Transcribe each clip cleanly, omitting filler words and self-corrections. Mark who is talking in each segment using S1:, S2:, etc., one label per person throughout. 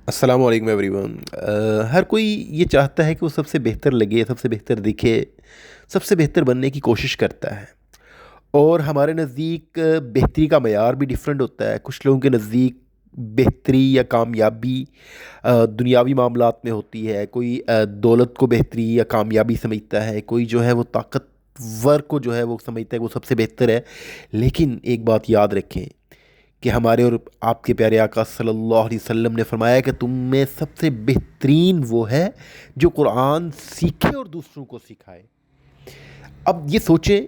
S1: السلام علیکم every one. ہر کوئی یہ چاہتا ہے کہ وہ سب سے بہتر لگے، سب سے بہتر دکھے، سب سے بہتر بننے کی کوشش کرتا ہے۔ اور ہمارے نزدیک بہتری کا معیار بھی ڈیفرنٹ ہوتا ہے۔ کچھ لوگوں کے نزدیک بہتری یا کامیابی دنیاوی معاملات میں ہوتی ہے۔ کوئی دولت کو بہتری یا کامیابی سمجھتا ہے، کوئی جو ہے وہ طاقتور کو جو ہے وہ سمجھتا ہے کہ وہ سب سے بہتر ہے۔ لیکن ایک بات یاد رکھیں کہ ہمارے اور آپ کے پیارے آقا صلی اللہ علیہ وسلم نے فرمایا کہ تم میں سب سے بہترین وہ ہے جو قرآن سیکھے اور دوسروں کو سکھائے۔ اب یہ سوچیں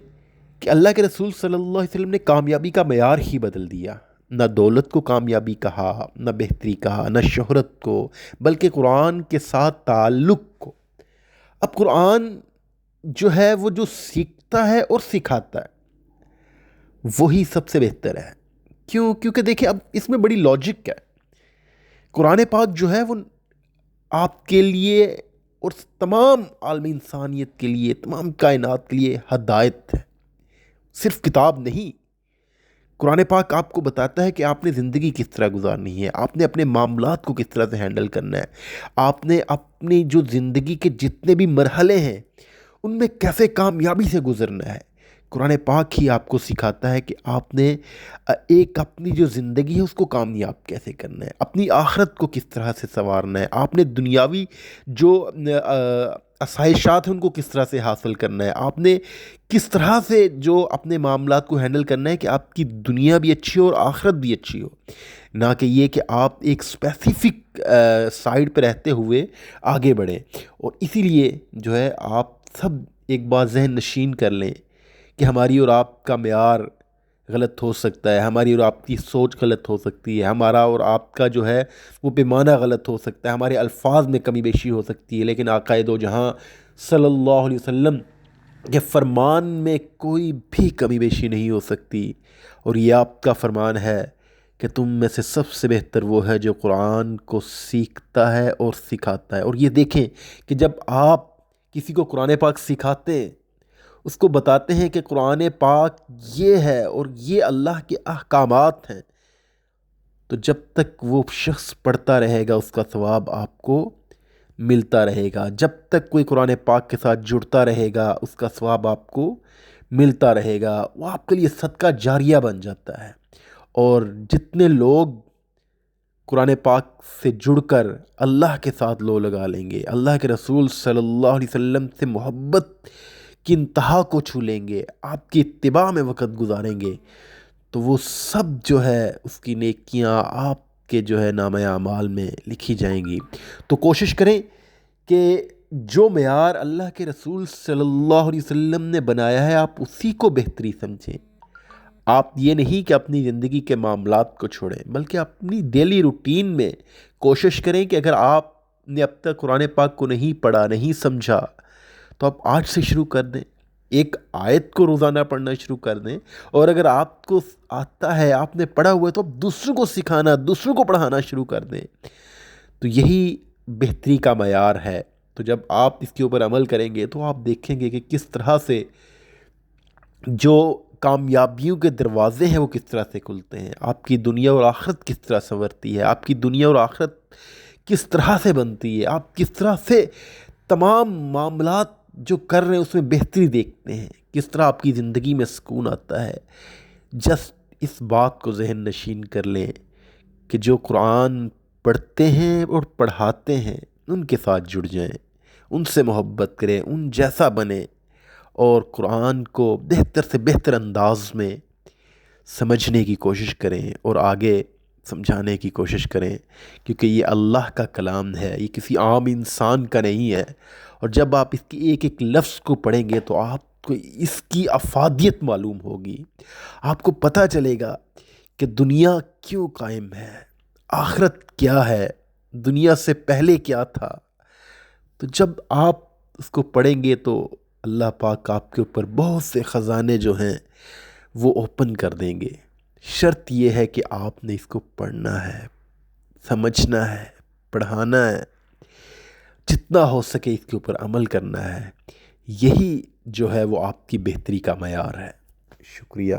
S1: کہ اللہ کے رسول صلی اللہ علیہ وسلم نے کامیابی کا معیار ہی بدل دیا۔ نہ دولت کو کامیابی کہا، نہ بہتری کہا، نہ شہرت کو، بلکہ قرآن کے ساتھ تعلق کو۔ اب قرآن جو ہے وہ جو سیکھتا ہے اور سکھاتا ہے وہی سب سے بہتر ہے۔ کیونکہ دیکھیں اب اس میں بڑی لاجک ہے۔ قرآن پاک جو ہے وہ آپ کے لیے اور تمام عالم انسانیت کے لیے، تمام کائنات کے لیے ہدایت ہے، صرف کتاب نہیں۔ قرآن پاک آپ کو بتاتا ہے کہ آپ نے زندگی کس طرح گزارنی ہے، آپ نے اپنے معاملات کو کس طرح سے ہینڈل کرنا ہے، آپ نے اپنی جو زندگی کے جتنے بھی مرحلے ہیں ان میں کیسے کامیابی سے گزرنا ہے۔ قرآن پاک ہی آپ کو سکھاتا ہے کہ آپ نے ایک اپنی جو زندگی ہے اس کو کامیاب کیسے کرنا ہے، اپنی آخرت کو کس طرح سے سنوارنا ہے، آپ نے دنیاوی جو آسائشات ہیں ان کو کس طرح سے حاصل کرنا ہے، آپ نے کس طرح سے جو اپنے معاملات کو ہینڈل کرنا ہے کہ آپ کی دنیا بھی اچھی ہو اور آخرت بھی اچھی ہو۔ نہ کہ یہ کہ آپ ایک اسپیسیفک سائڈ پہ رہتے ہوئے آگے بڑھیں۔ اور اسی لیے جو ہے آپ سب ایک بات ذہن نشین کر لیں کہ ہماری اور آپ کا معیار غلط ہو سکتا ہے، ہماری اور آپ کی سوچ غلط ہو سکتی ہے، ہمارا اور آپ کا جو ہے وہ پیمانہ غلط ہو سکتا ہے، ہمارے الفاظ میں کمی بیشی ہو سکتی ہے، لیکن آقا دو جہاں صلی اللہ علیہ وسلم کے فرمان میں کوئی بھی کمی بیشی نہیں ہو سکتی۔ اور یہ آپ کا فرمان ہے کہ تم میں سے سب سے بہتر وہ ہے جو قرآن کو سیکھتا ہے اور سکھاتا ہے۔ اور یہ دیکھیں کہ جب آپ کسی کو قرآن پاک سکھاتے ہیں، اس کو بتاتے ہیں کہ قرآن پاک یہ ہے اور یہ اللہ کے احکامات ہیں، تو جب تک وہ شخص پڑھتا رہے گا اس کا ثواب آپ کو ملتا رہے گا۔ جب تک کوئی قرآن پاک کے ساتھ جڑتا رہے گا اس کا ثواب آپ کو ملتا رہے گا، وہ آپ کے لیے صدقہ جاریہ بن جاتا ہے۔ اور جتنے لوگ قرآن پاک سے جڑ کر اللہ کے ساتھ لو لگا لیں گے، اللہ کے رسول صلی اللہ علیہ وسلم سے محبت کی انتہا کو چھو لیں گے، آپ کی اتباع میں وقت گزاریں گے، تو وہ سب جو ہے اس کی نیکیاں آپ کے جو ہے نامہ اعمال میں لکھی جائیں گی۔ تو کوشش کریں کہ جو معیار اللہ کے رسول صلی اللہ علیہ وسلم نے بنایا ہے آپ اسی کو بہتری سمجھیں۔ آپ یہ نہیں کہ اپنی زندگی کے معاملات کو چھوڑیں، بلکہ اپنی ڈیلی روٹین میں کوشش کریں کہ اگر آپ نے اب تک قرآن پاک کو نہیں پڑھا، نہیں سمجھا، تو آپ آج سے شروع کر دیں، ایک آیت کو روزانہ پڑھنا شروع کر دیں۔ اور اگر آپ کو آتا ہے، آپ نے پڑھا ہوا ہے، تو آپ دوسروں کو سکھانا، دوسروں کو پڑھانا شروع کر دیں۔ تو یہی بہتری کا معیار ہے۔ تو جب آپ اس کے اوپر عمل کریں گے تو آپ دیکھیں گے کہ کس طرح سے جو کامیابیوں کے دروازے ہیں وہ کس طرح سے کھلتے ہیں، آپ کی دنیا اور آخرت کس طرح سنورتی ہے، آپ کی دنیا اور آخرت کس طرح سے بنتی ہے، آپ کس طرح سے تمام معاملات جو کر رہے ہیں اس میں بہتری دیکھتے ہیں، کس طرح آپ کی زندگی میں سکون آتا ہے۔ جسٹ اس بات کو ذہن نشین کر لیں کہ جو قرآن پڑھتے ہیں اور پڑھاتے ہیں ان کے ساتھ جڑ جائیں، ان سے محبت کریں، ان جیسا بنیں، اور قرآن کو بہتر سے بہتر انداز میں سمجھنے کی کوشش کریں اور آگے سمجھانے کی کوشش کریں، کیونکہ یہ اللہ کا کلام ہے، یہ کسی عام انسان کا نہیں ہے۔ اور جب آپ اس کی ایک ایک لفظ کو پڑھیں گے تو آپ کو اس کی افادیت معلوم ہوگی، آپ کو پتہ چلے گا کہ دنیا کیوں قائم ہے، آخرت کیا ہے، دنیا سے پہلے کیا تھا۔ تو جب آپ اس کو پڑھیں گے تو اللہ پاک آپ کے اوپر بہت سے خزانے جو ہیں وہ اوپن کر دیں گے۔ شرط یہ ہے کہ آپ نے اس کو پڑھنا ہے، سمجھنا ہے، پڑھانا ہے، جتنا ہو سکے اس کے اوپر عمل کرنا ہے۔ یہی جو ہے وہ آپ کی بہتری کا معیار ہے۔ شکریہ۔